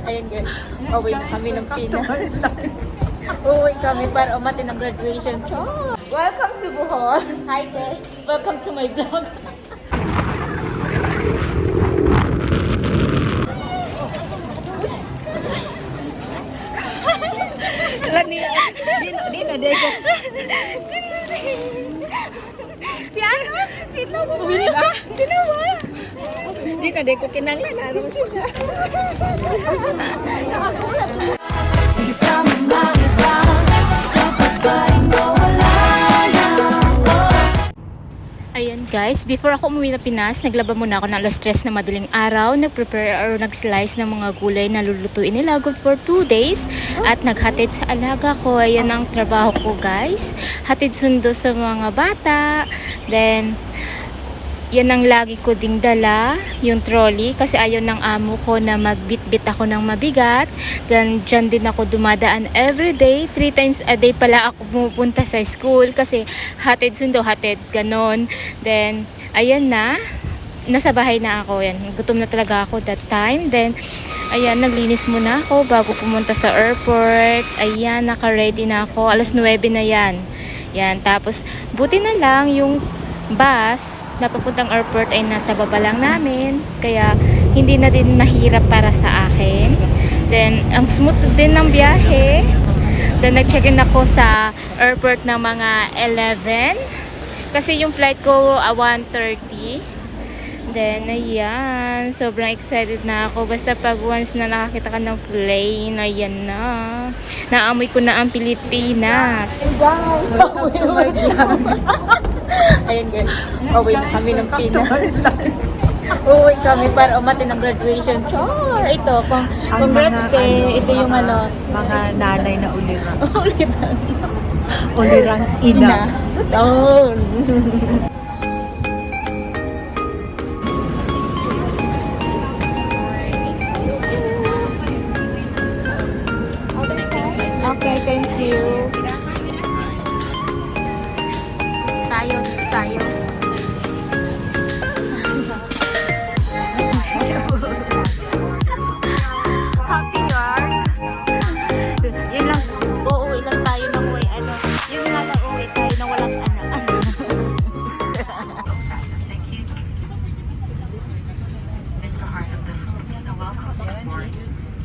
Ayan guys, uwi na kami ng Pinas. Uwi kami para umati ng graduation. Char! Welcome to Bohol. Hi guys, welcome to my vlog. Di na dego. Si ano? Si Lobo. Ginawa. Di na dego kinanglan na ron siya. Ayan guys, before ako umuwi na Pinas, naglaba muna ako ng alas 3 na madaling araw, nag-prepare or nag-slice ng mga gulay na lulutuin nila good for 2 days at naghatid sa alaga ko. Ayan ang trabaho ko guys, hatid sundo sa mga bata, then yan ang lagi ko ding dala, yung trolley, kasi ayaw ng amo ko na magbitbit ako ng mabigat. Then dyan din ako dumadaan everyday, 3 times a day pala ako pumupunta sa school kasi hatid sundo, hatid ganon. Then ayan na, nasa bahay na ako, yan, gutom na talaga ako that time. Then ayan, naglinis muna ako bago pumunta sa airport. Ayan, naka-ready na ako, alas 9 na yan. Yan, tapos buti na lang yung bus na papuntang airport ay nasa baba lang namin, kaya hindi na din mahirap para sa akin. Then ang smooth din ng biyahe. Then nag-check-in ako sa airport ng mga 11 kasi yung flight ko 1:30. Then ayan, sobrang excited na ako, basta pag once na nakakita ka ng plane, ayan na, naamoy ko na ang Pilipinas. Guys, ayan guys, uwi na kami ng Pinas. Uwi kami para umati ng graduation. Char! Ito, congrats kay, ito yung ano, mga nanay na ulirang. uliran. Ulirang ina. Down. Okay, thank you. Tayo. Happy yarn. Yun lang, uuwi lang tayo ng uwi, ano, yun nga lang uuwi tayo ng walang anak. It's the heart of the Filipino welcomes you aboard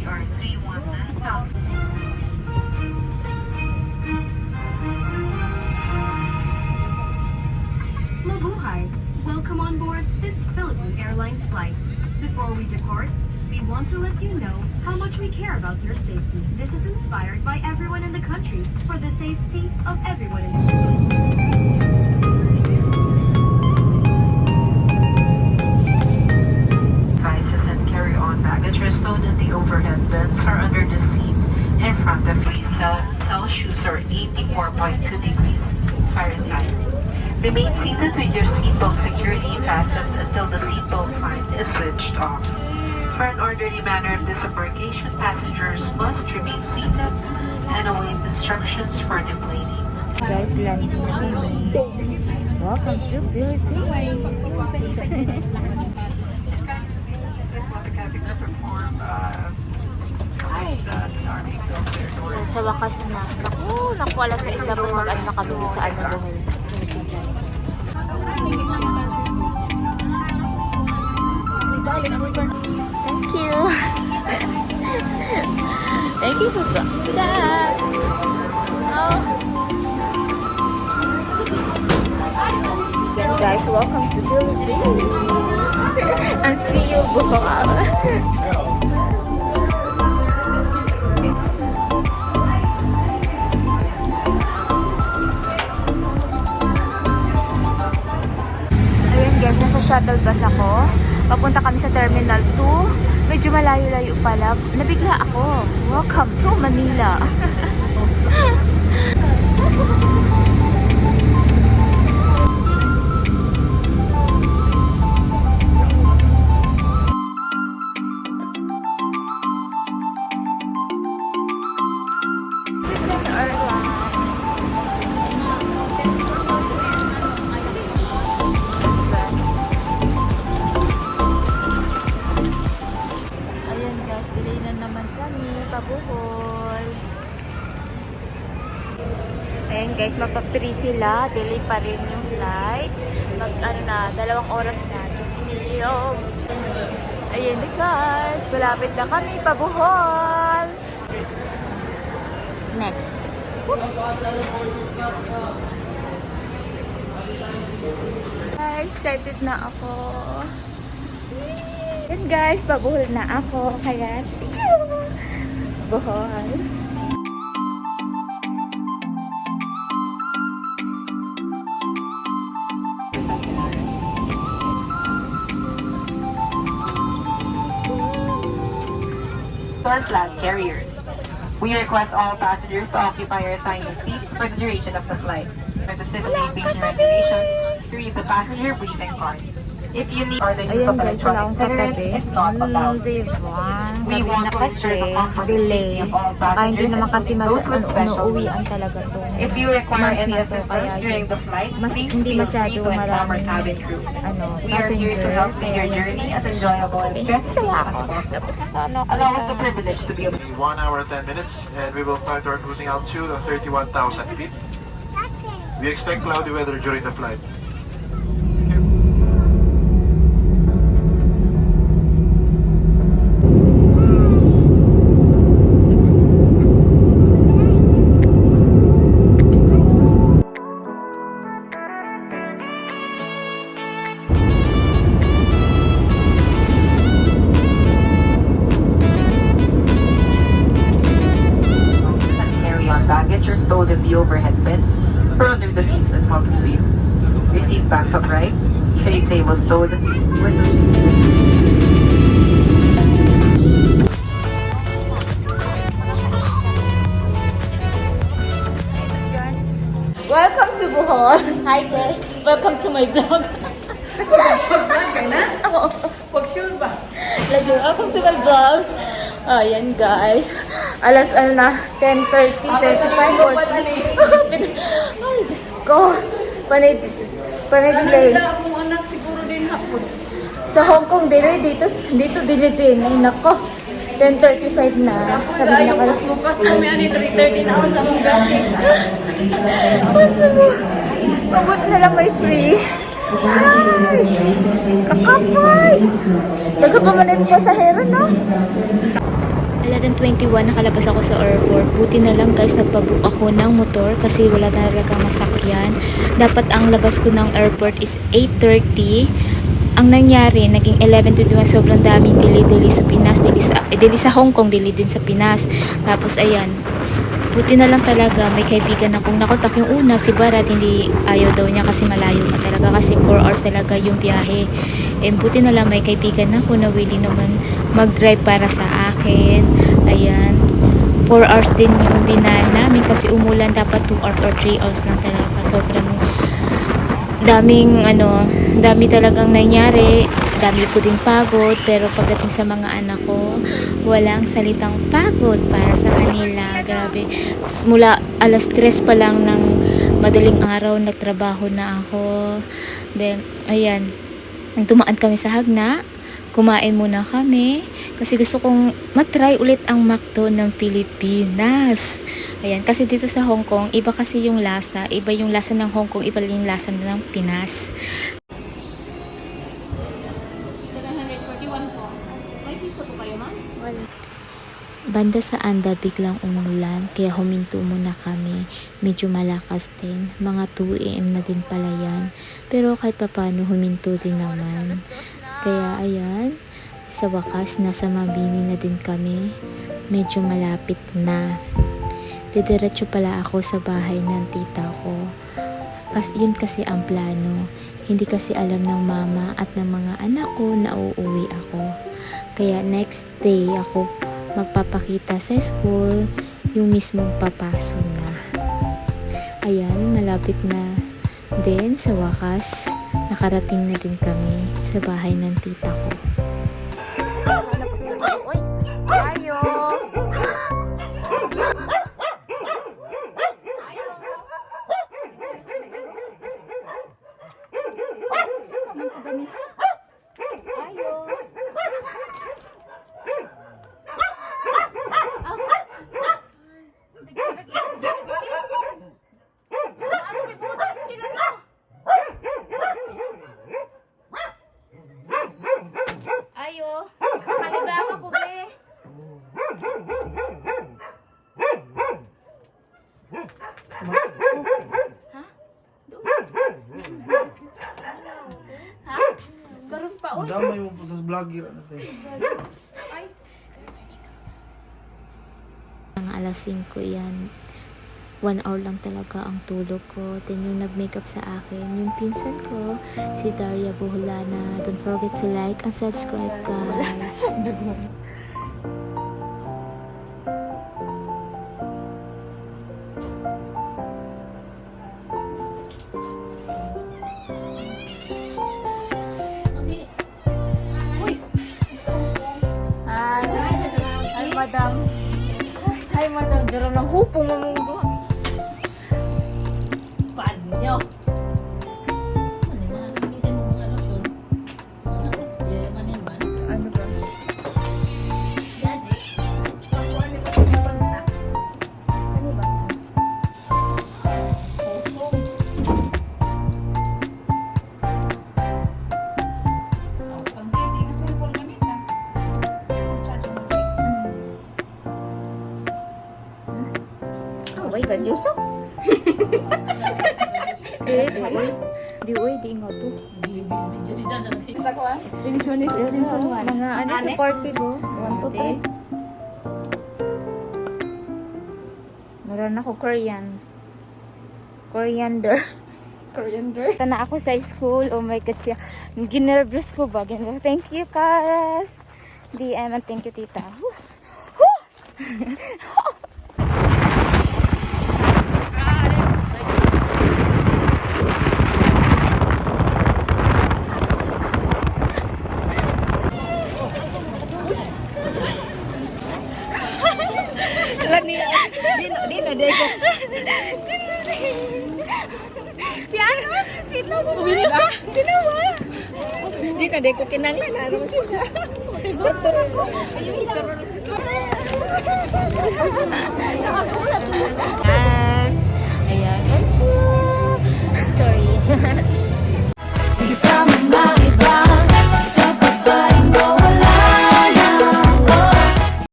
ER 319. Mabuhay! Welcome on board this Philippine Airlines flight. Before we depart, we want to let you know how much we care about your safety. This is inspired by everyone in the country for the safety of everyone in the country. Devices and carry-on baggage are stowed in the overhead bins or under the seat in front of you. Celsius or 84.2 degrees Fahrenheit. Remain seated with your seatbelt securely fastened until the seatbelt sign is switched off. For an orderly manner of disembarkation, passengers must remain seated and await instructions for deplaning. Guys, landing na kami. Welcome to Philippines. Sa wakas na. Naku, wala sa isla po mag-ano na kami sa ano Bohol. Thank you. Thank you for that. Oh. Again, guys, welcome to Philippines. And see you, Bohol. Guys, nasa shuttle bus ako. Papunta kami sa Terminal 2. Medyo malayo-layo pala. Nabigla ako. Welcome to Manila. guys, delay na naman kami, pabuhol. Ayan guys, magpa-free sila, delay pa rin yung flight. Ano na, 2 oras na, Diyos mio. Ayan na guys, malapit na kami, pabuhol. Next. Oops. Guys, excited na ako. Yan guys, pabuhol na ako. Kaya, see you! Buhol. Our flag carriers. We request all passengers to occupy your assigned seats for the duration of the flight. For the civil aviation regulations, read the passenger briefing card. If you need or the use Ayan of guys, wala electronic akong cigarettes, katabi. it's not allowed. Diba? We Gabi want na to kasi, ensure the comfort and delay. safety of all Baka hindi passengers naman kasi and those with special uuwian talaga to. If you require Months any na to, assistance kaya during the flight, mas please hindi feel free masyado to inform our maraming cabin crew. ano, We are here to passenger. help make Kaya your journey as enjoyable and stress-free as possible. Tapos na sana ako. Allow us the privilege to be able 1 hour 10 minutes, and we will fly to our cruising altitude of 31,000 feet. We expect cloudy weather during the flight. and carry-on baggage are stowed in the overhead bin or under the seats in front of you. Your seat backs upright, tray table stowed with Welcome to Bohol. Hi guys. Welcome to my vlog. Pag sure ba? Lagi, welcome to my vlog. Ayan guys. Alas ano na, 10:30, 35, 40. Ay, Diyos ko. Panay delay. Akong anak siguro din hapon. Sa Hong Kong delay, dito delay din. Ay nako, 10:35 na. Sabi na Ayaw kayo. bukas kami ani 3:30 na hours akong gasing. Basta mo, mabuti na lang may free. Ay, kakapos! Nagkapamanay pa sa hero, no? 11:21, nakalabas ako sa airport. Buti na lang guys, nagpabook ako ng motor kasi wala na talagang masakyan. Dapat ang labas ko ng airport is 8:30. Ang nangyari, naging 11:21, sobrang daming delay sa Pinas, delay sa Hong Kong, delay din sa Pinas. Tapos ayan, buti na lang talaga may kaibigan akong nakontak yung una, si Barat, hindi ayaw daw niya kasi malayo na talaga kasi 4 hours talaga yung biyahe. And buti na lang may kaibigan ako na willing naman mag-drive para sa akin. Ayan, 4 hours din yung binahe namin kasi umulan, dapat 2 hours or 3 hours lang talaga. Sobrang dami talagang nangyari. Dami ko din pagod, pero pagdating sa mga anak ko, walang salitang pagod para sa kanila. Grabe. Mula alas 3 pa lang ng madaling araw, nagtrabaho na ako. Then, ayan. Tumaan kami sa Hagna. Kumain muna kami. Kasi gusto kong matry ulit ang McDo ng Pilipinas. Ayan. Kasi dito sa Hong Kong, iba kasi yung lasa. Iba yung lasa ng Hong Kong, iba yung lasa ng Pinas. Banda sa Anda, biglang umulan, kaya huminto muna kami. Medyo malakas din, mga 2 AM na din pala yan. Pero kahit papano huminto din naman. Kaya ayan, sa wakas nasa Mabini na din kami. Medyo malapit na. Didiretso pala ako sa bahay ng tita ko. Yun kasi ang plano. Hindi kasi alam ng mama at ng mga anak ko na uuwi ako. Kaya next day ako magpapakita sa school, yung mismong papaso na. Ayan, malapit na din sa wakas. Nakarating na din kami sa bahay ng tita ko. Uy, tayo! vlogger natin. Mga alas 5 yan. 1 hour lang talaga ang tulog ko. Then yung nag-makeup sa akin, yung pinsan ko, si Daria Buholana. Don't forget to like and subscribe, guys. Hi, madam. Hi, madam. Diyan lang hupong mo mo. Panyo. Ano ba? Ano ba? Ang titi na cellphone gamit ah. Charge mo siya. Oh my God, Yusuf. Di oy, di nga to. Kita ko ah. Mga ano, supportive oh. 1, 2, 3. Meron ako coriander. Ito na ako sa school. Oh my God, kaya ginervous ko ba? Thank you, Kas. DM and thank you, tita. Di na deko. Si ano? Sweet na po. Di na deko kinanglan ano siya.